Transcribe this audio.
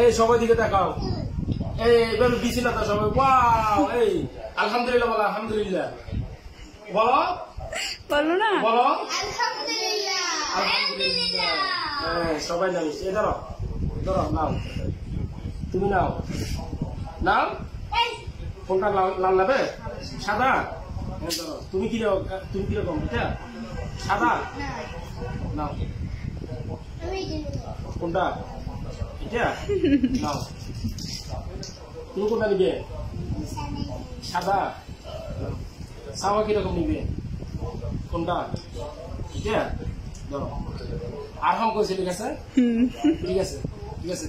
এই সবাই দিকে তাকাও। এই এবার বিছানাটা সবাই ওয়াও। এই আলহামদুলিল্লাহ বলো, আলহামদুলিল্লাহ বলো, বলো না, বলো আলহামদুলিল্লাহ। আলহামদুলিল্লাহ। হ্যাঁ সবাই নামিস। এই ধরো ধরো, নাও তুমি, নাও নাও। কোনটা লাল নেবে? সাদা? হ্যাঁ ধরো। তুমি কিরকম এটা? সাদা নাও। কোনটা? এটা নাও। তুমি কোনটা নিবে? সাদা। সাওয়া কিরকম নিবে? কোনটা? এটা ধরো। আর হাম কইছে, ঠিক আছে ঠিক আছে ঠিক আছে।